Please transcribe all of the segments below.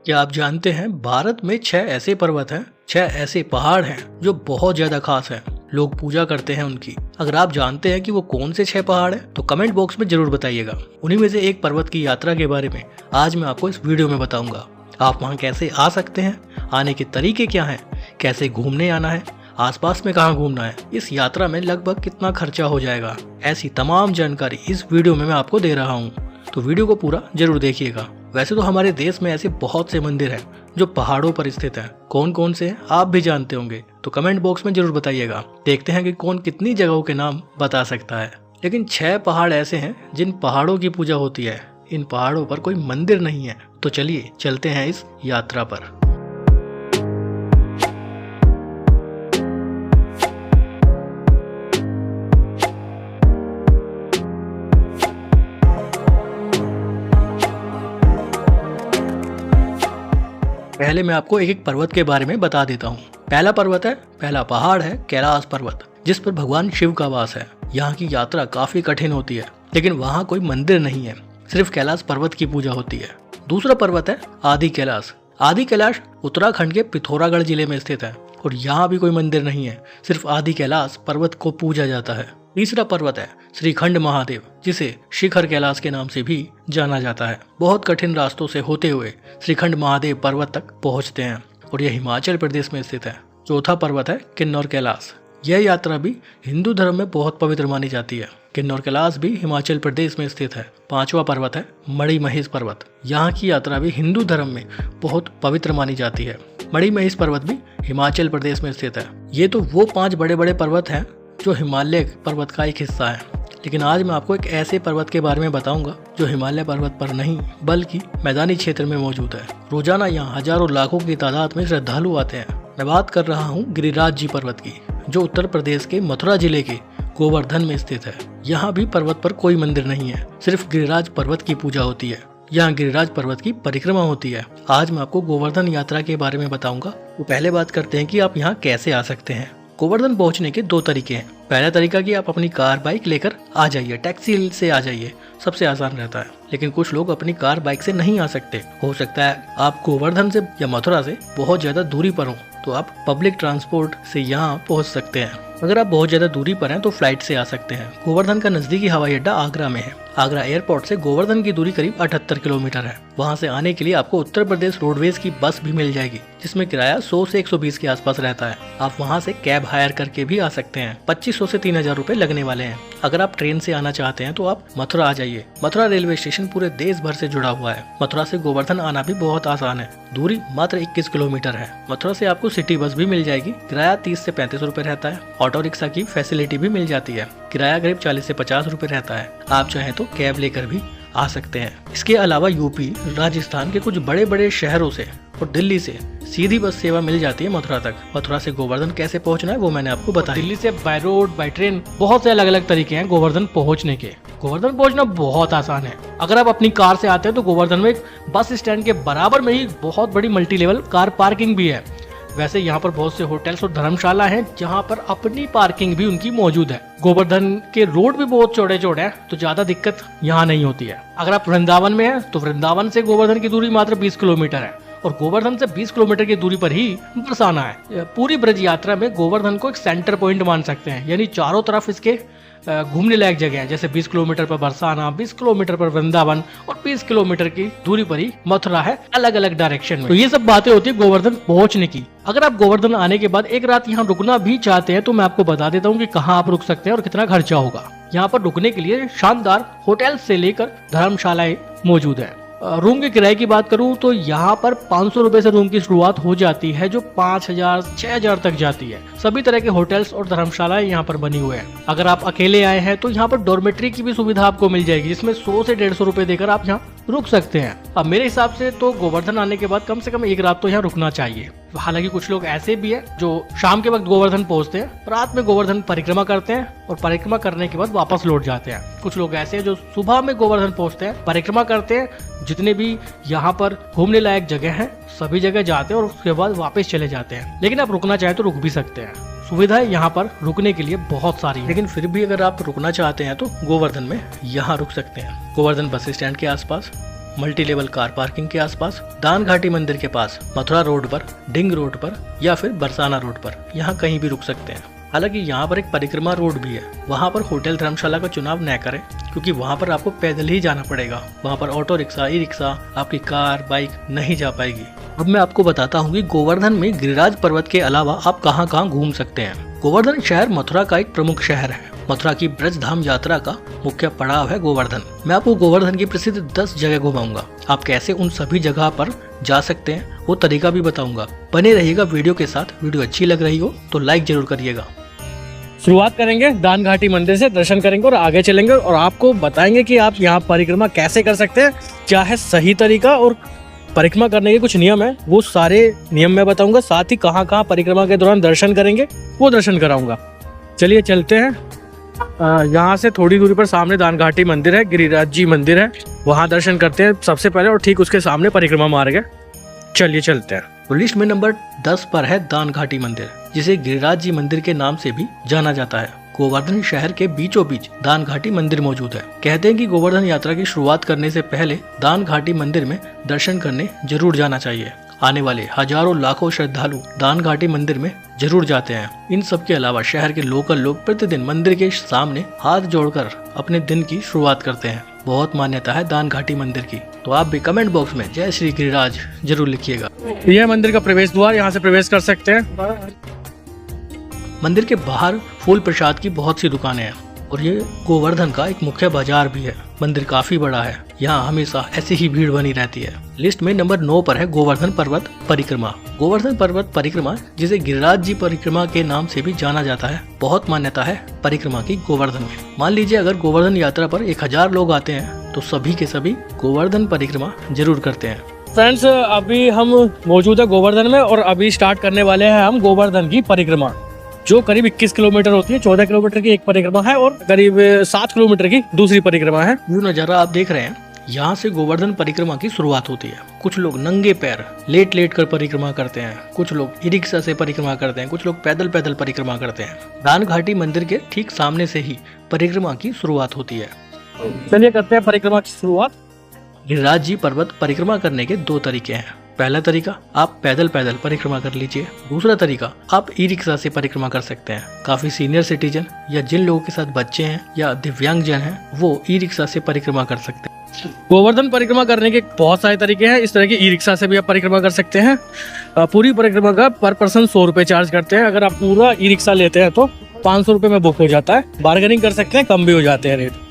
क्या आप जानते हैं भारत में 6 ऐसे पर्वत हैं, 6 ऐसे पहाड़ हैं जो बहुत ज्यादा खास हैं। लोग पूजा करते हैं उनकी। अगर आप जानते हैं कि वो कौन से 6 पहाड़ हैं तो कमेंट बॉक्स में जरूर बताइएगा। उन्हीं में से एक पर्वत की यात्रा के बारे में आज मैं आपको इस वीडियो में बताऊंगा। आप वहाँ कैसे आ सकते हैं, आने के तरीके क्या हैं, कैसे घूमने आना है, आसपास में कहाँ घूमना है, इस यात्रा में लगभग कितना खर्चा हो जाएगा, ऐसी तमाम जानकारी इस वीडियो में मैं आपको दे रहा हूँ। तो वीडियो को पूरा जरूर देखिएगा। वैसे तो हमारे देश में ऐसे बहुत से मंदिर हैं जो पहाड़ों पर स्थित हैं। कौन कौन से हैं आप भी जानते होंगे, तो कमेंट बॉक्स में जरूर बताइएगा। देखते हैं कि कौन कितनी जगहों के नाम बता सकता है। लेकिन 6 पहाड़ ऐसे हैं जिन पहाड़ों की पूजा होती है। इन पहाड़ों पर कोई मंदिर नहीं है। तो चलिए चलते हैं इस यात्रा पर। पहले मैं आपको एक एक पर्वत के बारे में बता देता हूँ। पहला पहाड़ है कैलाश पर्वत, जिस पर भगवान शिव का वास है। यहाँ की यात्रा काफी कठिन होती है, लेकिन वहाँ कोई मंदिर नहीं है, सिर्फ कैलाश पर्वत की पूजा होती है। दूसरा पर्वत है आदि कैलाश। आदि कैलाश उत्तराखंड के पिथौरागढ़ जिले में स्थित है और यहाँ भी कोई मंदिर नहीं है, सिर्फ आदि कैलाश पर्वत को पूजा जाता है। तीसरा पर्वत है श्रीखंड महादेव, जिसे शिखर कैलाश के नाम से भी जाना जाता है। बहुत कठिन रास्तों से होते हुए श्रीखंड महादेव पर्वत तक पहुँचते हैं और यह हिमाचल प्रदेश में स्थित है। चौथा पर्वत है किन्नौर कैलाश। यह यात्रा भी हिंदू धर्म में बहुत पवित्र मानी जाती है। किन्नौर कैलाश भी हिमाचल प्रदेश में स्थित है। पांचवा पर्वत है मणिमहेश पर्वत। यहाँ की यात्रा भी हिंदू धर्म में बहुत पवित्र मानी जाती है। मणिमहेश पर्वत भी हिमाचल प्रदेश में स्थित है। ये तो वो 5 बड़े बड़े पर्वत हैं जो हिमालय पर्वत का एक हिस्सा है। लेकिन आज मैं आपको एक ऐसे पर्वत के बारे में बताऊंगा जो हिमालय पर्वत पर नहीं बल्कि मैदानी क्षेत्र में मौजूद है। रोजाना यहाँ हजारों लाखों की तादाद में श्रद्धालु आते हैं। मैं बात कर रहा हूँ गिरिराज जी पर्वत की, जो उत्तर प्रदेश के मथुरा जिले के गोवर्धन में स्थित है। यहाँ भी पर्वत पर कोई मंदिर नहीं है, सिर्फ गिरिराज पर्वत की पूजा होती है। यहाँ गिरिराज पर्वत की परिक्रमा होती है। आज मैं आपको गोवर्धन यात्रा के बारे में बताऊंगा। तो पहले बात करते हैं कि आप यहाँ कैसे आ सकते हैं। गोवर्धन पहुंचने के 2 तरीके हैं। पहला तरीका कि आप अपनी कार बाइक लेकर आ जाइए, टैक्सी से आ जाइए, सबसे आसान रहता है। लेकिन कुछ लोग अपनी कार बाइक से नहीं आ सकते। हो सकता है आप गोवर्धन से या मथुरा से बहुत ज्यादा दूरी पर हो, तो आप पब्लिक ट्रांसपोर्ट से यहाँ पहुँच सकते हैं। अगर आप बहुत ज्यादा दूरी पर हैं तो फ्लाइट से आ सकते हैं। गोवर्धन का नजदीकी हवाई अड्डा आगरा में है। आगरा एयरपोर्ट से गोवर्धन की दूरी करीब 78 किलोमीटर है। वहाँ से आने के लिए आपको उत्तर प्रदेश रोडवेज की बस भी मिल जाएगी, जिसमें किराया 100 से 120 के आसपास रहता है। आप वहाँ से कैब हायर करके भी आ सकते हैं। 2500 से 3000 रुपए लगने वाले हैं। अगर आप ट्रेन से आना चाहते हैं तो आप मथुरा आ जाइए। मथुरा रेलवे स्टेशन पूरे देश भर से जुड़ा हुआ है। मथुरा से गोवर्धन आना भी बहुत आसान है। दूरी मात्र 21 किलोमीटर है। मथुरा से आपको सिटी बस भी मिल जाएगी। किराया 30 से 35 रुपए रहता है। ऑटो रिक्शा की फैसिलिटी भी मिल जाती है। किराया करीब 40 से 50 रुपए रहता है। आप चाहें तो कैब लेकर भी आ सकते हैं। इसके अलावा यूपी, राजस्थान के कुछ बड़े बड़े शहरों से और दिल्ली से सीधी बस सेवा मिल जाती है मथुरा तक। मथुरा से गोवर्धन कैसे पहुंचना है वो मैंने आपको बताया। दिल्ली से बाय रोड, बाय ट्रेन, बहुत से अलग अलग तरीके हैं गोवर्धन पहुंचने के। गोवर्धन पहुंचना बहुत आसान है। अगर आप अपनी कार से आते हैं तो गोवर्धन में एक बस स्टैंड के बराबर में ही बहुत बड़ी मल्टी लेवल कार पार्किंग भी है। वैसे यहाँ पर बहुत से होटल्स और धर्मशाला हैं जहाँ पर अपनी पार्किंग भी उनकी मौजूद है। गोवर्धन के रोड भी बहुत चौड़े चौड़े हैं, तो ज्यादा दिक्कत यहाँ नहीं होती है। अगर आप वृंदावन में हैं तो वृंदावन से गोवर्धन की दूरी मात्र 20 किलोमीटर है और गोवर्धन से 20 किलोमीटर की दूरी पर ही बरसाना है। पूरी ब्रज यात्रा में गोवर्धन को एक सेंटर पॉइंट मान सकते हैं, यानी चारों तरफ इसके घूमने लायक जगह है। जैसे 20 किलोमीटर पर बरसाना, 20 किलोमीटर पर वृंदावन और 20 किलोमीटर की दूरी पर ही मथुरा है, अलग अलग डायरेक्शन में। तो ये सब बातें होती है गोवर्धन पहुंचने की। अगर आप गोवर्धन आने के बाद एक रात यहाँ रुकना भी चाहते हैं तो मैं आपको बता देता हूँ कि कहाँ आप रुक सकते हैं और कितना खर्चा होगा। यहाँ पर रुकने के लिए शानदार होटल से लेकर धर्मशालाएं मौजूद है। रूम के किराए की बात करूं तो यहाँ पर 500 रुपए से रूम की शुरुआत हो जाती है, जो 5000 6000 तक जाती है। सभी तरह के होटल्स और धर्मशालाएं यहाँ पर बनी हुए हैं। अगर आप अकेले आए हैं तो यहाँ पर डॉर्मेट्री की भी सुविधा आपको मिल जाएगी, जिसमें 100 से 150 रुपए देकर आप यहाँ रुक सकते हैं। अब मेरे हिसाब से तो गोवर्धन आने के बाद कम से कम एक रात तो यहाँ रुकना चाहिए। हालांकि कुछ लोग ऐसे भी हैं जो शाम के वक्त गोवर्धन पहुंचते हैं, रात में गोवर्धन परिक्रमा करते हैं और परिक्रमा करने के बाद वापस लौट जाते हैं। कुछ लोग ऐसे हैं जो सुबह में गोवर्धन पहुंचते हैं, परिक्रमा करते हैं, जितने भी यहाँ पर घूमने लायक जगह हैं सभी जगह जाते हैं और उसके बाद वापस चले जाते हैं। लेकिन आप रुकना चाहे तो रुक भी सकते हैं। सुविधाएं यहाँ पर रुकने के लिए बहुत सारी है। लेकिन फिर भी अगर आप रुकना चाहते हैं तो गोवर्धन में यहाँ रुक सकते हैं। गोवर्धन बस स्टैंड के आसपास मल्टी लेवल कार पार्किंग के आसपास, दान घाटी मंदिर के पास, मथुरा रोड पर, डिंग रोड पर या फिर बरसाना रोड पर, यहाँ कहीं भी रुक सकते हैं। हालांकि यहाँ पर एक परिक्रमा रोड भी है, वहाँ पर होटल धर्मशाला का चुनाव न करें क्योंकि वहाँ पर आपको पैदल ही जाना पड़ेगा। वहाँ पर ऑटो रिक्शा, ई रिक्शा, आपकी कार, बाइक नहीं जा पाएगी। अब मैं आपको बताता हूँ कि गोवर्धन में गिरिराज पर्वत के अलावा आप कहाँ कहाँ घूम सकते हैं। गोवर्धन शहर मथुरा का एक प्रमुख शहर है। मथुरा की ब्रज धाम यात्रा का मुख्य पड़ाव है गोवर्धन। मैं आपको गोवर्धन की प्रसिद्ध 10 जगह घुमाऊंगा। आप कैसे उन सभी जगह पर जा सकते हैं वो तरीका भी बताऊंगा। बने रहिएगा वीडियो के साथ। वीडियो अच्छी लग रही हो तो लाइक जरूर करिएगा। शुरुआत करेंगे दान घाटी मंदिर से, दर्शन करेंगे और आगे चलेंगे और आपको बताएंगे कि आप यहाँ परिक्रमा कैसे कर सकते हैं, क्या है सही तरीका और परिक्रमा करने के कुछ नियम है, वो सारे नियम मैं बताऊंगा। साथ ही कहाँ कहाँ परिक्रमा के दौरान दर्शन करेंगे वो दर्शन कराऊंगा। चलिए चलते हैं। यहाँ से थोड़ी दूरी पर सामने दान घाटी मंदिर है, गिरिराज जी मंदिर है, वहाँ दर्शन करते हैं सबसे पहले और ठीक उसके सामने परिक्रमा मार्ग है। चलिए चलते हैं। तो लिस्ट में नंबर 10 पर है दान घाटी मंदिर, जिसे गिरिराज जी मंदिर के नाम से भी जाना जाता है। गोवर्धन शहर के बीचों बीच दान घाटी मंदिर मौजूद है। कहते हैं कि गोवर्धन यात्रा की शुरुआत करने से पहले दान घाटी मंदिर में दर्शन करने जरूर जाना चाहिए। आने वाले हजारों लाखों श्रद्धालु दान घाटी मंदिर में जरूर जाते हैं। इन सब के अलावा शहर के लोकल लोग प्रतिदिन मंदिर के सामने हाथ जोड़कर अपने दिन की शुरुआत करते हैं। बहुत मान्यता है दान घाटी मंदिर की, तो आप भी कमेंट बॉक्स में जय श्री गिरिराज जरूर लिखिएगा। यह मंदिर का प्रवेश द्वार, यहाँ से प्रवेश कर सकते हैं। मंदिर के बाहर फूल प्रसाद की बहुत सी दुकानें हैं और ये गोवर्धन का एक मुख्य बाजार भी है। मंदिर काफी बड़ा है, यहाँ हमेशा ऐसी ही भीड़ बनी रहती है। लिस्ट में नंबर 9 पर है गोवर्धन पर्वत परिक्रमा। गोवर्धन पर्वत परिक्रमा, जिसे गिरिराज जी परिक्रमा के नाम से भी जाना जाता है, बहुत मान्यता है परिक्रमा की गोवर्धन में। मान लीजिए अगर गोवर्धन यात्रा पर 1000 लोग आते हैं तो सभी के सभी गोवर्धन परिक्रमा जरूर करते हैं। फ्रेंड्स, अभी हम मौजूद है गोवर्धन में और अभी स्टार्ट करने वाले हैं हम गोवर्धन की परिक्रमा, जो करीब 21 किलोमीटर होती है। 14 किलोमीटर की एक परिक्रमा है और करीब 7 किलोमीटर की दूसरी परिक्रमा है। ये नजारा आप देख रहे हैं, यहाँ से गोवर्धन परिक्रमा की शुरुआत होती है। कुछ लोग नंगे पैर लेट लेट कर परिक्रमा करते हैं, कुछ लोग ई रिक्शा से परिक्रमा करते हैं, कुछ लोग पैदल पैदल परिक्रमा करते हैं। दान घाटी मंदिर के ठीक सामने से ही परिक्रमा की शुरुआत होती है। चलिए करते हैं परिक्रमा की शुरुआत। गिरिराज जी पर्वत परिक्रमा करने के 2 तरीके हैं। पहला तरीका, आप पैदल पैदल परिक्रमा कर लीजिए। दूसरा तरीका, आप ई रिक्शा से परिक्रमा कर सकते हैं। काफी सीनियर सिटीजन या जिन लोगों के साथ बच्चे हैं या दिव्यांगजन हैं, वो ई रिक्शा से परिक्रमा कर सकते हैं। गोवर्धन परिक्रमा करने के बहुत सारे तरीके हैं। इस तरह की ई रिक्शा से भी आप परिक्रमा कर सकते हैं। पूरी परिक्रमा का पर पर्सन 100 रुपये चार्ज करते हैं। अगर आप पूरा ई रिक्शा लेते हैं तो 500 रुपये में बुक हो जाता है। बार्गेनिंग कर सकते हैं, कम भी हो जाते हैं रेट।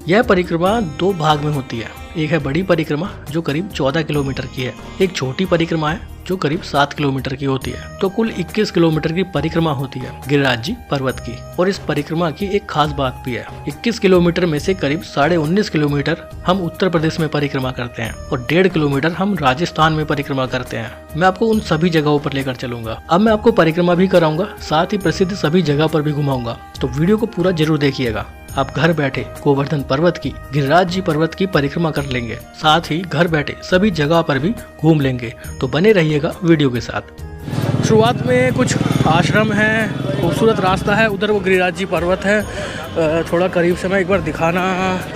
यह परिक्रमा 2 भाग में होती है। एक है बड़ी परिक्रमा जो करीब 14 किलोमीटर की है, एक छोटी परिक्रमा है जो करीब 7 किलोमीटर की होती है। तो कुल 21 किलोमीटर की परिक्रमा होती है गिरिराज जी पर्वत की। और इस परिक्रमा की एक खास बात भी है, 21 किलोमीटर में से करीब 19.5 किलोमीटर हम उत्तर प्रदेश में परिक्रमा करते हैं और 1.5 किलोमीटर हम राजस्थान में परिक्रमा करते हैं। मैं आपको उन सभी जगहों पर लेकर चलूंगा। अब मैं आपको परिक्रमा भी कराऊंगा, साथ ही प्रसिद्ध सभी जगह पर भी घुमाऊंगा। तो वीडियो को पूरा जरूर देखिएगा। आप घर बैठे गोवर्धन पर्वत की, गिरिराज जी पर्वत की परिक्रमा कर लेंगे, साथ ही घर बैठे सभी जगह पर भी घूम लेंगे। तो बने रहिएगा वीडियो के साथ। शुरुआत में कुछ आश्रम है, खूबसूरत रास्ता है, उधर वो गिरिराज जी पर्वत है। थोड़ा करीब से मैं एक बार दिखाना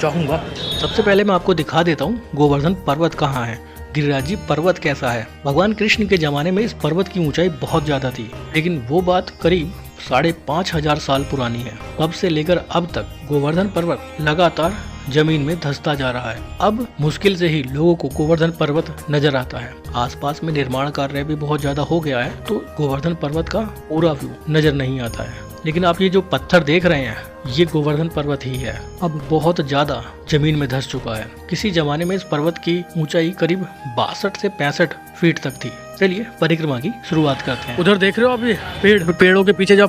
चाहूँगा। सबसे पहले मैं आपको दिखा देता हूँ गोवर्धन पर्वत कहाँ है, गिरिराज जी पर्वत कैसा है। भगवान कृष्ण के जमाने में इस पर्वत की ऊंचाई बहुत ज्यादा थी, लेकिन वो बात करीब 5,500 साल पुरानी है। तब से लेकर अब तक गोवर्धन पर्वत लगातार जमीन में धंसता जा रहा है। अब मुश्किल से ही लोगों को गोवर्धन पर्वत नजर आता है। आसपास में निर्माण कार्य भी बहुत ज्यादा हो गया है, तो गोवर्धन पर्वत का पूरा व्यू नजर नहीं आता है। लेकिन आप ये जो पत्थर देख रहे हैं, ये गोवर्धन पर्वत ही है। अब बहुत ज्यादा जमीन में धंस चुका है। किसी जमाने में इस पर्वत की ऊंचाई करीब 62 से 65 फीट तक थी। चलिए परिक्रमा की शुरुआत करते हैं। उधर देख रहे हो आप, ये पेड़ों के पीछे जो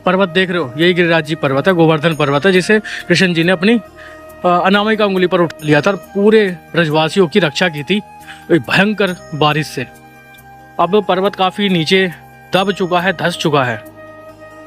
पर्वत देख रहे हो, यही गिरिराज जी पर्वत है, गोवर्धन पर्वत है, जिसे कृष्ण जी ने अपनी अनामिका उंगली पर उठा लिया था और पूरे ब्रजवासियों की रक्षा की थी भयंकर बारिश से। अब पर्वत काफी नीचे दब चुका है, धंस चुका है।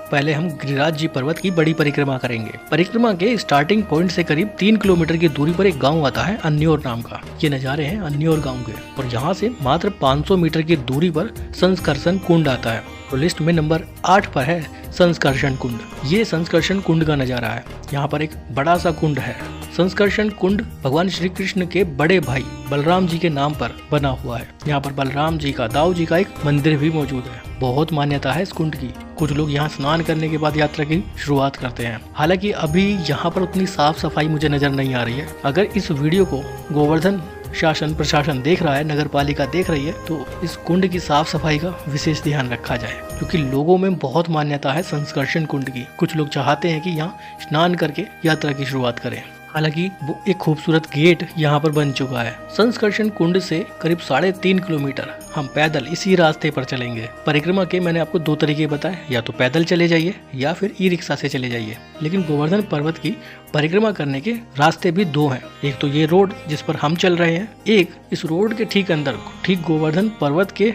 पहले हम गिरिराज जी पर्वत की बड़ी परिक्रमा करेंगे। परिक्रमा के स्टार्टिंग पॉइंट से करीब 3 किलोमीटर की दूरी पर एक गांव आता है अन्योर नाम का। ये नज़ारे हैं अन्योर गांव के, और यहाँ से मात्र 500 मीटर की दूरी पर संस्कर्षण कुंड आता है। तो लिस्ट में नंबर 8 पर है संस्कर्षण कुंड। ये संस्कर्षण कुंड का नज़ारा है। यहाँ पर एक बड़ा सा कुंड है, संस्कर्षण कुंड भगवान श्री कृष्ण के बड़े भाई बलराम जी के नाम पर बना हुआ है। यहाँ पर बलराम जी का, दाऊ जी का एक मंदिर भी मौजूद है। बहुत मान्यता है इस कुंड की। कुछ लोग यहाँ स्नान करने के बाद यात्रा की शुरुआत करते हैं। हालांकि अभी यहाँ पर उतनी साफ सफाई मुझे नजर नहीं आ रही है। अगर इस वीडियो को गोवर्धन शासन प्रशासन देख रहा है, नगर पालिका देख रही है, तो इस कुंड की साफ सफाई का विशेष ध्यान रखा जाए, क्योंकि लोगों में बहुत मान्यता है संस्कर्षण कुंड की। कुछ लोग चाहते हैं कि यहाँ स्नान करके यात्रा की शुरुआत करें। हालांकि वो एक खूबसूरत गेट यहाँ पर बन चुका है। संस्कर्षण कुंड से करीब 3.5 किलोमीटर हम पैदल इसी रास्ते पर चलेंगे। परिक्रमा के मैंने आपको 2 तरीके बताए, या तो पैदल चले जाइए या फिर ई रिक्शा से चले जाइए। लेकिन गोवर्धन पर्वत की परिक्रमा करने के रास्ते भी 2 हैं। एक तो ये रोड जिस पर हम चल रहे हैं, एक इस रोड के ठीक अंदर, ठीक गोवर्धन पर्वत के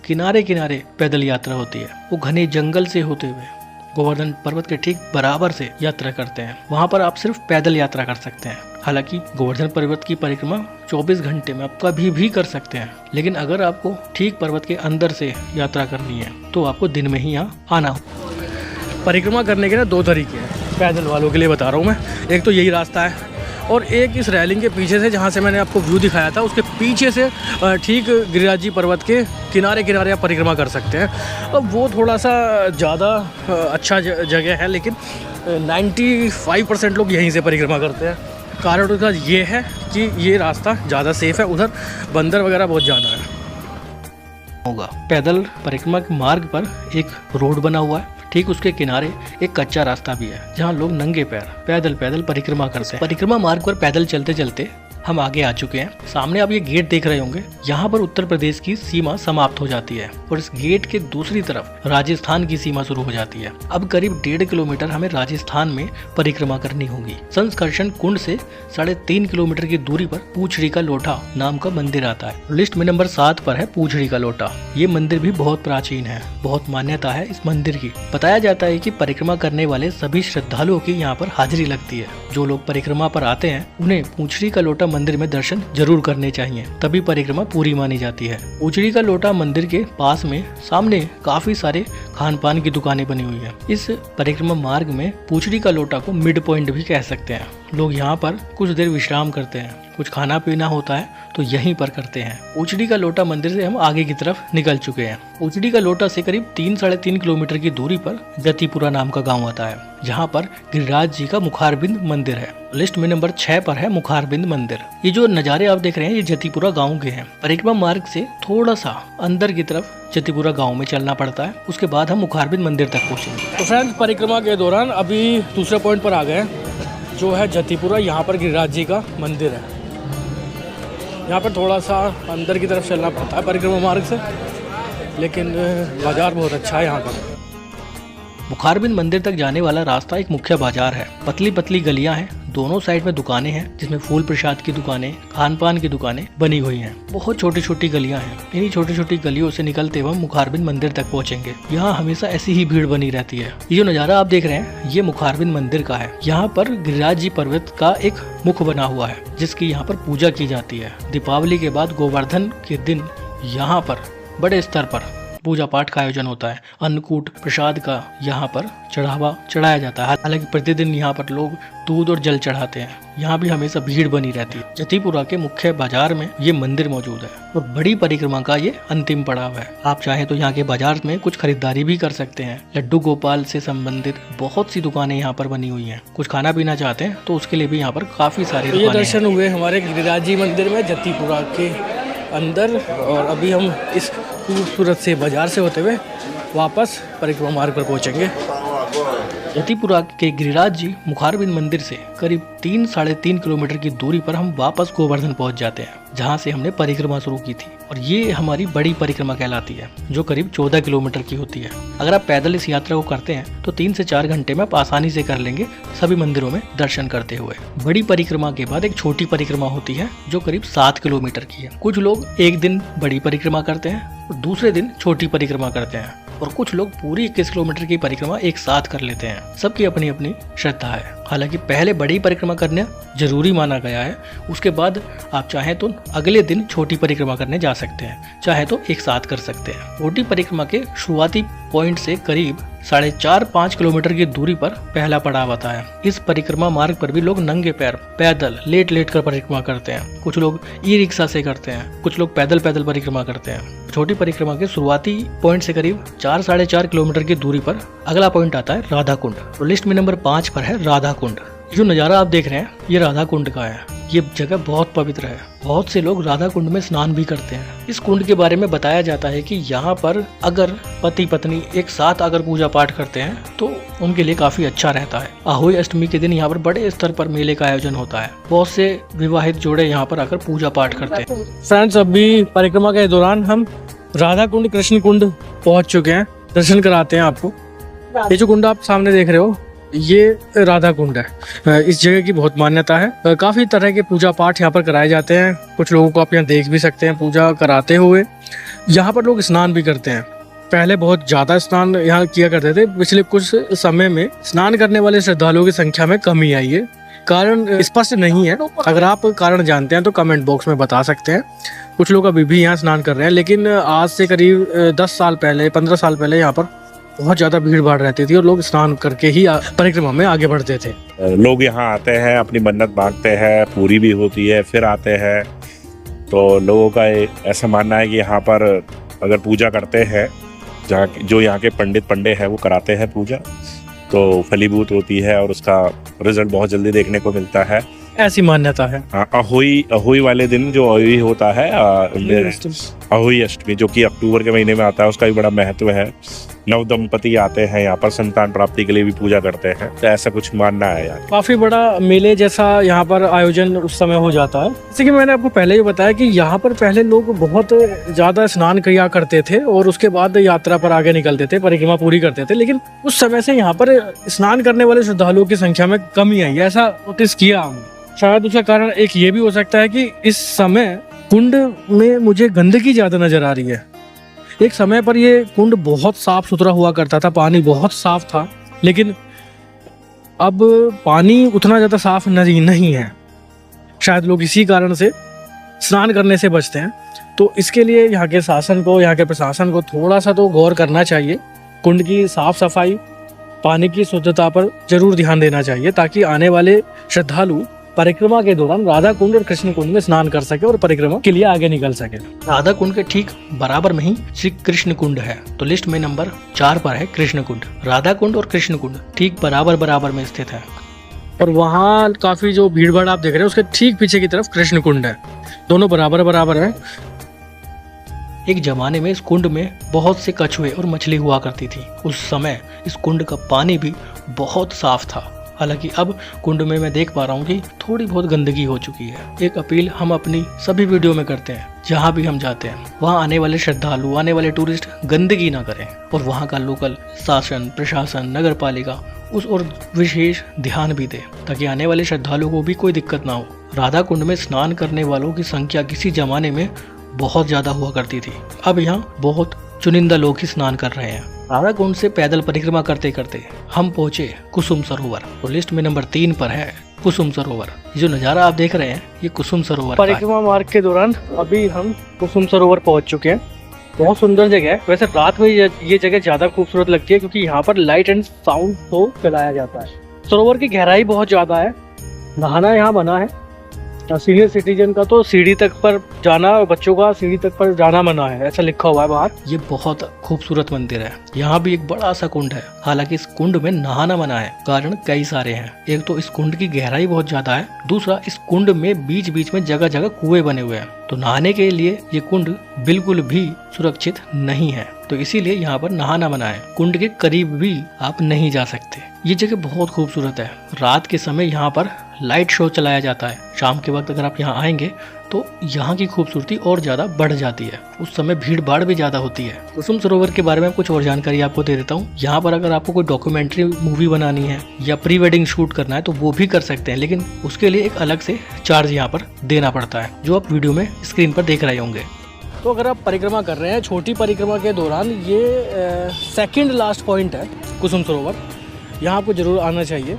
किनारे किनारे पैदल यात्रा होती है। वो घने जंगल से होते हुए गोवर्धन पर्वत के ठीक बराबर से यात्रा करते हैं। वहाँ पर आप सिर्फ पैदल यात्रा कर सकते हैं। हालांकि गोवर्धन पर्वत की परिक्रमा 24 घंटे में आप कभी भी कर सकते हैं, लेकिन अगर आपको ठीक पर्वत के अंदर से यात्रा करनी है तो आपको दिन में ही यहाँ आना हो। परिक्रमा करने के ना 2 तरीके हैं, पैदल वालों के लिए बता रहा हूँ मैं। एक तो यही रास्ता है, और एक इस रैलिंग के पीछे से, जहाँ से मैंने आपको व्यू दिखाया था, उसके पीछे से ठीक गिरिराज जी पर्वत के किनारे किनारे आप परिक्रमा कर सकते हैं। अब वो थोड़ा सा ज़्यादा अच्छा जगह है, लेकिन 95% लोग यहीं से परिक्रमा करते हैं। कारण उसका ये है कि ये रास्ता ज़्यादा सेफ है, उधर बंदर वगैरह बहुत ज़्यादा है। होगा पैदल परिक्रमा के मार्ग पर एक रोड बना हुआ है, ठीक उसके किनारे एक कच्चा रास्ता भी है, जहाँ लोग नंगे पैर पैदल परिक्रमा करते हैं। परिक्रमा मार्ग पर पैदल चलते चलते हम आगे आ चुके हैं। सामने आप ये गेट देख रहे होंगे, यहाँ पर उत्तर प्रदेश की सीमा समाप्त हो जाती है और इस गेट के दूसरी तरफ राजस्थान की सीमा शुरू हो जाती है। अब करीब 1.5 किलोमीटर हमें राजस्थान में परिक्रमा करनी होगी। संस्कर्षण कुंड से 3.5 किलोमीटर की दूरी पर पूछड़ी का लोटा नाम का मंदिर आता है। लिस्ट में नंबर 7 पर है पूछड़ी का लोटा। ये मंदिर भी बहुत प्राचीन है, बहुत मान्यता है इस मंदिर की। बताया जाता है कि परिक्रमा करने वाले सभी श्रद्धालुओं की यहाँ पर हाजिरी लगती है। जो लोग परिक्रमा पर आते हैं उन्हें पूछड़ी का लोटा मंदिर में दर्शन जरूर करने चाहिए, तभी परिक्रमा पूरी मानी जाती है। पूछड़ी का लोटा मंदिर के पास में सामने काफी सारे खान पान की दुकानें बनी हुई है। इस परिक्रमा मार्ग में पूछड़ी का लोटा को मिड पॉइंट भी कह सकते हैं। लोग यहाँ पर कुछ देर विश्राम करते हैं, कुछ खाना पीना होता है तो यहीं पर करते हैं। पूछड़ी का लोटा मंदिर से हम आगे की तरफ निकल चुके हैं। पूछड़ी का लोटा से करीब 3-3.5 किलोमीटर की दूरी पर जतिपुरा नाम का गांव आता है, जहां पर गिरिराज जी का मुखारबिंद मंदिर है। लिस्ट में नंबर 6 पर है मुखारबिंद मंदिर। ये जो नज़ारे आप देख रहे हैं, ये जतिपुरा गाँव के हैं। परिक्रमा मार्ग से थोड़ा सा अंदर की तरफ जतिपुरा गाँव में चलना पड़ता है, उसके बाद हम मुखारबिंद मंदिर तक पहुँचेंगे। तो फ्रेंड्स, परिक्रमा के दौरान अभी दूसरे पॉइंट पर आ गए हैं, जो है जतिपुरा। यहाँ पर गिरिराज जी का मंदिर है। यहाँ पर थोड़ा सा अंदर की तरफ चलना पड़ता है परिक्रमा मार्ग से, लेकिन बाजार बहुत अच्छा है यहाँ पर। मुखारबिंद मंदिर तक जाने वाला रास्ता एक मुख्य बाजार है। पतली पतली गलियां हैं, दोनों साइड में दुकानें हैं, जिसमें फूल प्रसाद की दुकानें, खान पान की दुकानें बनी हुई हैं। बहुत छोटी छोटी गलियां हैं। इन्हीं छोटी छोटी गलियों से निकलते हुए मुखारबिंद मंदिर तक पहुंचेंगे। यहाँ हमेशा ऐसी ही भीड़ बनी रहती है। ये जो नज़ारा आप देख रहे हैं, ये मुखारबिंद मंदिर का है। यहाँ पर गिरिराज जी पर्वत का एक मुख बना हुआ है, जिसकी यहाँ पर पूजा की जाती है। दीपावली के बाद गोवर्धन के दिन यहाँ पर बड़े स्तर पर पूजा पाठ का आयोजन होता है। अन्नकूट प्रसाद का यहाँ पर चढ़ावा चढ़ाया जाता है। हालांकि प्रतिदिन यहाँ पर लोग दूध और जल चढ़ाते हैं। यहाँ भी हमेशा भीड़ बनी रहती है। जतिपुरा के मुख्य बाजार में ये मंदिर मौजूद है और बड़ी परिक्रमा का ये अंतिम पड़ाव है। आप चाहे तो यहाँ के बाजार में कुछ खरीदारी भी कर सकते हैं। लड्डू गोपाल से संबंधित बहुत सी दुकानें यहाँ पर बनी हुई हैं। कुछ खाना पीना चाहते हैं तो उसके लिए भी यहाँ पर काफी सारी दुकानें हैं। ये दर्शन हुए हमारे गिरिराज जी मंदिर में जतिपुरा के अंदर, और अभी हम इस खूबसूरत से बाजार से होते हुए वापस परिक्रमा मार्ग पर पहुंचेंगे। जतिपुरा के गिरिराज जी मुखारबिंद मंदिर से करीब 3-3.5 किलोमीटर की दूरी पर हम वापस गोवर्धन पहुंच जाते हैं, जहां से हमने परिक्रमा शुरू की थी। और ये हमारी बड़ी परिक्रमा कहलाती है, जो करीब 14 किलोमीटर की होती है। अगर आप पैदल इस यात्रा को करते हैं तो 3 से 4 घंटे में आप आसानी से कर लेंगे, सभी मंदिरों में दर्शन करते हुए। बड़ी परिक्रमा के बाद एक छोटी परिक्रमा होती है, जो करीब 7 किलोमीटर की है। कुछ लोग एक दिन बड़ी परिक्रमा करते हैं और दूसरे दिन छोटी परिक्रमा करते हैं। और कुछ लोग पूरी 21 किलोमीटर की परिक्रमा एक साथ कर लेते हैं। सबकी अपनी अपनी श्रद्धा है। हालांकि पहले बड़ी परिक्रमा करना जरूरी माना गया है, उसके बाद आप चाहें तो अगले दिन छोटी परिक्रमा करने जा सकते हैं, चाहे तो एक साथ कर सकते हैं। छोटी परिक्रमा के शुरुआती पॉइंट से करीब 4.5-5 किलोमीटर की दूरी पर पहला पड़ाव आता है। इस परिक्रमा मार्ग पर भी लोग नंगे पैर पैदल लेट लेट कर परिक्रमा करते हैं। कुछ लोग ई रिक्शा से करते हैं, कुछ लोग पैदल पैदल परिक्रमा करते हैं। छोटी परिक्रमा के शुरुआती पॉइंट से करीब 4-4.5 किलोमीटर की दूरी पर अगला पॉइंट आता है राधा कुंड। तो लिस्ट में नंबर 5 पर है राधा कुंड। जो नज़ारा आप देख रहे हैं ये राधा कुंड का है। ये जगह बहुत पवित्र है। बहुत से लोग राधा कुंड में स्नान भी करते हैं। इस कुंड के बारे में बताया जाता है कि यहाँ पर अगर पति पत्नी एक साथ अगर पूजा पाठ करते हैं तो उनके लिए काफी अच्छा रहता है। आहोई अष्टमी के दिन यहाँ पर बड़े स्तर पर मेले का आयोजन होता है। बहुत से विवाहित जोड़े यहाँ पर आकर पूजा पाठ करते हैं। फ्रेंड्स, अभी परिक्रमा के दौरान हम राधा कुंड कृष्ण कुंड पहुंच चुके हैं। दर्शन कराते हैं आपको। ये जो कुंड आप सामने देख रहे हो ये राधा कुंड है। इस जगह की बहुत मान्यता है। काफ़ी तरह के पूजा पाठ यहाँ पर कराए जाते हैं। कुछ लोगों को आप यहाँ देख भी सकते हैं पूजा कराते हुए। यहाँ पर लोग स्नान भी करते हैं। पहले बहुत ज़्यादा स्नान यहाँ किया करते थे। पिछले कुछ समय में स्नान करने वाले श्रद्धालुओं की संख्या में कमी आई है। कारण स्पष्ट नहीं है। अगर आप कारण जानते हैं तो कमेंट बॉक्स में बता सकते हैं। कुछ लोग अभी भी यहाँ स्नान कर रहे हैं, लेकिन आज से करीब 10 साल पहले 15 साल पहले यहाँ पर बहुत ज़्यादा भीड़ भाड़ रहती थी और लोग स्नान करके ही परिक्रमा में आगे बढ़ते थे। लोग यहाँ आते हैं, अपनी मन्नत मांगते हैं, पूरी भी होती है, फिर आते हैं। तो लोगों का ऐसा मानना है कि यहाँ पर अगर पूजा करते हैं, जहाँ जो यहाँ के पंडे हैं वो कराते हैं पूजा, तो फलीभूत होती है और उसका रिजल्ट बहुत जल्दी देखने को मिलता है। ऐसी मान्यता है। अहोई वाले दिन जो अहोई होता है, अहोई अष्टमी, जो कि अक्टूबर के महीने में आता है, उसका भी बड़ा महत्व है। नव दंपति आते हैं यहाँ पर, संतान प्राप्ति के लिए भी पूजा करते हैं। तो ऐसा कुछ मानना है यार। काफी बड़ा मेले जैसा यहाँ पर आयोजन उस समय हो जाता है। जैसे कि मैंने आपको पहले ही बताया कि यहाँ पर पहले लोग बहुत ज्यादा स्नान किया करते थे और उसके बाद यात्रा पर आगे निकलते थे, परिक्रमा पूरी करते थे। लेकिन उस समय से यहाँ पर स्नान करने वाले श्रद्धालुओं की संख्या में कमी आई है, ऐसा नोटिस किया हमने। शायद उसका कारण एक ये भी हो सकता है कि इस समय कुंड में मुझे गंदगी ज्यादा नजर आ रही है। एक समय पर ये कुंड बहुत साफ सुथरा हुआ करता था, पानी बहुत साफ था, लेकिन अब पानी उतना ज़्यादा साफ नहीं है। शायद लोग इसी कारण से स्नान करने से बचते हैं। तो इसके लिए यहाँ के शासन को, यहाँ के प्रशासन को थोड़ा सा तो गौर करना चाहिए। कुंड की साफ सफाई, पानी की शुद्धता पर जरूर ध्यान देना चाहिए, ताकि आने वाले श्रद्धालु परिक्रमा के दौरान राधा कुंड और कृष्ण कुंड में स्नान कर सके और परिक्रमा के लिए आगे निकल सके। राधा कुंड के ठीक बराबर में ही श्री कृष्ण कुंड है। तो लिस्ट में नंबर 4 पर है कृष्ण कुंड। राधा कुंड और कृष्ण कुंड ठीक बराबर में स्थित है। और वहाँ काफी जो भीड़ भाड़ आप देख रहे हैं उसके ठीक पीछे की तरफ कृष्ण कुंड है। दोनों बराबर है। एक जमाने में इस कुंड में बहुत से कछुए और मछली हुआ करती थी। उस समय इस कुंड का पानी भी बहुत साफ था। हालांकि अब कुंड में मैं देख पा रहा हूँ कि थोड़ी बहुत गंदगी हो चुकी है। एक अपील हम अपनी सभी वीडियो में करते हैं, जहाँ भी हम जाते हैं वहाँ आने वाले श्रद्धालु, आने वाले टूरिस्ट गंदगी ना करें और वहाँ का लोकल शासन, प्रशासन, नगर पालिका उस और विशेष ध्यान भी दे, ताकि आने वाले श्रद्धालुओं को भी कोई दिक्कत ना हो। राधा कुंड में स्नान करने वालों की संख्या किसी जमाने में बहुत ज्यादा हुआ करती थी। अब यहाँ बहुत चुनिंदा लोग ही स्नान कर रहे हैं। राधा कुंड से पैदल परिक्रमा करते करते हम पहुंचे कुसुम सरोवर। तो लिस्ट में नंबर 3 पर है कुसुम सरोवर। जो नज़ारा आप देख रहे हैं ये कुसुम सरोवर परिक्रमा मार्ग के दौरान अभी हम कुसुम सरोवर पहुंच चुके हैं। बहुत सुंदर जगह है। वैसे रात में ये जगह ज्यादा खूबसूरत लगती है, क्योंकि यहाँ पर लाइट एंड साउंड शो चलाया जाता है। सरोवर की गहराई बहुत ज्यादा है। नहाना यहाँ बना है। सीनियर सिटीजन का तो सीढ़ी तक पर जाना, बच्चों का सीढ़ी तक पर जाना मना है, ऐसा लिखा हुआ है बाहर। ये बहुत खूबसूरत मंदिर है। यहाँ भी एक बड़ा सा कुंड है। हालांकि इस कुंड में नहाना मना है। कारण कई सारे हैं। एक तो इस कुंड की गहराई बहुत ज्यादा है। दूसरा, इस कुंड में बीच बीच में जगह जगह कुएं बने हुए हैं। तो नहाने के लिए ये कुंड बिल्कुल भी सुरक्षित नहीं है। तो इसीलिए यहाँ पर नहाना मना है। कुंड के करीब भी आप नहीं जा सकते। ये जगह बहुत खूबसूरत है। रात के समय यहाँ पर लाइट शो चलाया जाता है। शाम के वक्त अगर आप यहाँ आएंगे तो यहाँ की खूबसूरती और ज़्यादा बढ़ जाती है। उस समय भीड़ भाड़ भी ज़्यादा होती है। कुसुम सरोवर के बारे में कुछ और जानकारी आपको दे देता हूँ। यहाँ पर अगर आपको कोई डॉक्यूमेंट्री मूवी बनानी है या प्री वेडिंग शूट करना है तो वो भी कर सकते हैं, लेकिन उसके लिए एक अलग से चार्ज यहाँ पर देना पड़ता है, जो आप वीडियो में स्क्रीन पर देख रहे होंगे। तो अगर आप परिक्रमा कर रहे हैं छोटी परिक्रमा के दौरान, ये सेकंड लास्ट पॉइंट है कुसुम सरोवर, यहाँ आपको जरूर आना चाहिए।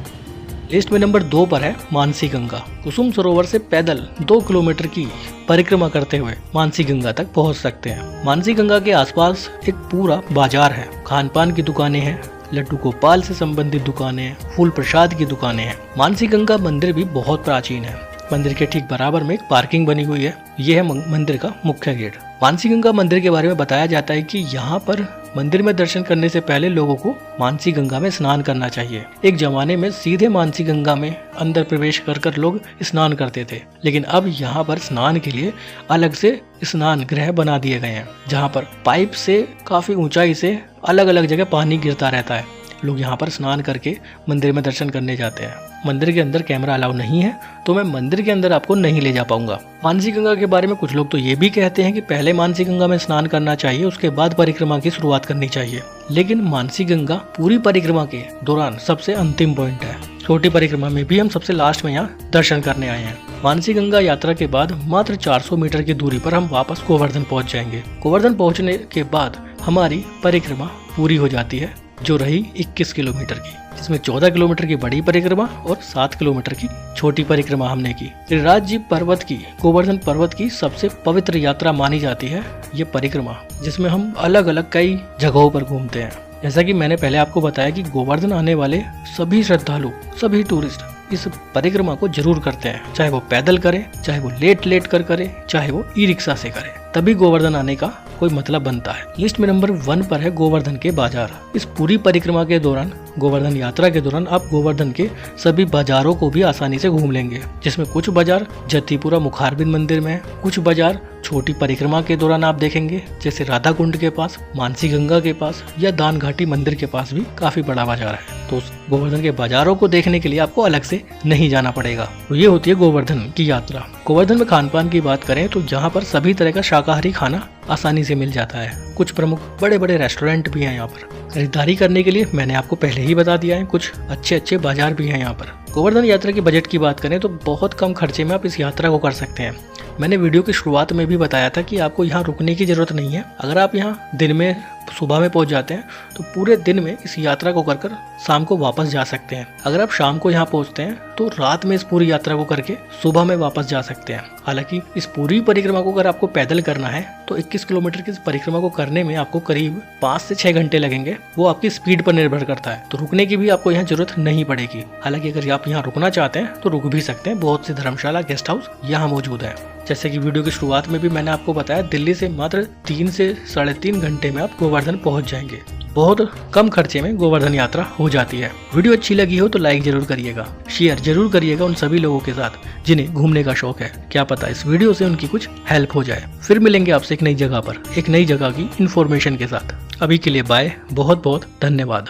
लिस्ट में नंबर 2 पर है मानसी गंगा। कुसुम सरोवर से पैदल 2 किलोमीटर की परिक्रमा करते हुए मानसी गंगा तक पहुंच सकते हैं। मानसी गंगा के आसपास एक पूरा बाजार है, खान पान की दुकानें हैं, लड्डू गोपाल से संबंधित दुकानें हैं, फूल प्रसाद की दुकानें हैं। मानसी गंगा मंदिर भी बहुत प्राचीन है। मंदिर के ठीक बराबर में एक पार्किंग बनी हुई है। यह है मंदिर का मुख्य गेट। मानसी गंगा मंदिर के बारे में बताया जाता है कि यहाँ पर मंदिर में दर्शन करने से पहले लोगों को मानसी गंगा में स्नान करना चाहिए। एक जमाने में सीधे मानसी गंगा में अंदर प्रवेश कर लोग स्नान करते थे, लेकिन अब यहाँ पर स्नान के लिए अलग से स्नान गृह बना दिए गए हैं, जहाँ पर पाइप से काफी ऊंचाई से अलग अलग जगह पानी गिरता रहता है। लोग यहाँ पर स्नान करके मंदिर में दर्शन करने जाते हैं। मंदिर के अंदर कैमरा अलाउ नहीं है, तो मैं मंदिर के अंदर आपको नहीं ले जा पाऊंगा। मानसी गंगा के बारे में कुछ लोग तो ये भी कहते हैं कि पहले मानसी गंगा में स्नान करना चाहिए, उसके बाद परिक्रमा की शुरुआत करनी चाहिए। लेकिन मानसी गंगा पूरी परिक्रमा के दौरान सबसे अंतिम पॉइंट है। छोटी परिक्रमा में भी हम सबसे लास्ट में यहाँ दर्शन करने आए हैं। मानसी गंगा यात्रा के बाद मात्र 400 मीटर की दूरी पर हम वापस गोवर्धन पहुँच जाएंगे। गोवर्धन पहुँचने के बाद हमारी परिक्रमा पूरी हो जाती है, जो रही 21 किलोमीटर की, जिसमें 14 किलोमीटर की बड़ी परिक्रमा और 7 किलोमीटर की छोटी परिक्रमा हमने की। गिरिराज जी पर्वत की, गोवर्धन पर्वत की सबसे पवित्र यात्रा मानी जाती है ये परिक्रमा, जिसमें हम अलग अलग कई जगहों पर घूमते हैं। जैसा कि मैंने पहले आपको बताया कि गोवर्धन आने वाले सभी श्रद्धालु, सभी टूरिस्ट इस परिक्रमा को जरूर करते हैं, चाहे वो पैदल करें, चाहे वो लेट कर करें, चाहे वो ई रिक्शा से करें, तभी गोवर्धन आने का कोई मतलब बनता है। लिस्ट में नंबर 1 पर है गोवर्धन के बाजार। इस पूरी परिक्रमा के दौरान, गोवर्धन यात्रा के दौरान आप गोवर्धन के सभी बाजारों को भी आसानी से घूम लेंगे, जिसमें कुछ बाजार जत्तीपुरा मुखारबिंद मंदिर में है, कुछ बाजार छोटी परिक्रमा के दौरान आप देखेंगे, जैसे राधा कुंड के पास, मानसी गंगा के पास या दान घाटी मंदिर के पास भी काफी बड़ा बाजार है। तो उस गोवर्धन के बाजारों को देखने के लिए आपको अलग से नहीं जाना पड़ेगा। तो ये होती है गोवर्धन की यात्रा। गोवर्धन में खान पान की बात करें तो यहाँ पर सभी तरह का शाकाहारी खाना आसानी से मिल जाता है। कुछ प्रमुख बड़े बड़े रेस्टोरेंट भी हैं यहाँ पर। खरीदारी करने के लिए मैंने आपको पहले ही बता दिया है, कुछ अच्छे बाजार भी हैं यहाँ पर। गोवर्धन यात्रा के बजट की बात करें तो बहुत कम खर्चे में आप इस यात्रा को कर सकते हैं। मैंने वीडियो की शुरुआत में भी बताया था कि आपको यहाँ रुकने की जरूरत नहीं है। अगर आप यहाँ दिन में सुबह में पहुँच जाते हैं तो पूरे दिन में इस यात्रा को कर शाम को वापस जा सकते हैं। अगर आप शाम को यहाँ पहुँचते हैं तो रात में इस पूरी यात्रा को करके सुबह में वापस जा सकते हैं। हालांकि इस पूरी परिक्रमा को अगर आपको पैदल करना है तो 21 किलोमीटर की परिक्रमा को करने में आपको करीब 5 से 6 घंटे लगेंगे। वो आपकी स्पीड पर निर्भर करता है, तो रुकने की भी आपको यहाँ जरूरत नहीं पड़ेगी। हालांकि अगर आप यहाँ रुकना चाहते हैं तो रुक भी सकते हैं। बहुत सी धर्मशाला, गेस्ट हाउस यहाँ मौजूद है। जैसे कि वीडियो की शुरुआत में भी मैंने आपको बताया, दिल्ली से मात्र 3 से 3.5 घंटे में आप गोवर्धन पहुंच जाएंगे। बहुत कम खर्चे में गोवर्धन यात्रा हो जाती है। वीडियो अच्छी लगी हो तो लाइक जरूर करिएगा, शेयर जरूर करिएगा उन सभी लोगों के साथ जिन्हें घूमने का शौक है। क्या पता इस वीडियो से उनकी कुछ हेल्प हो जाए। फिर मिलेंगे आपसे एक नई जगह पर, एक नई जगह की इन्फॉर्मेशन के साथ। अभी के लिए बाय, बहुत बहुत धन्यवाद।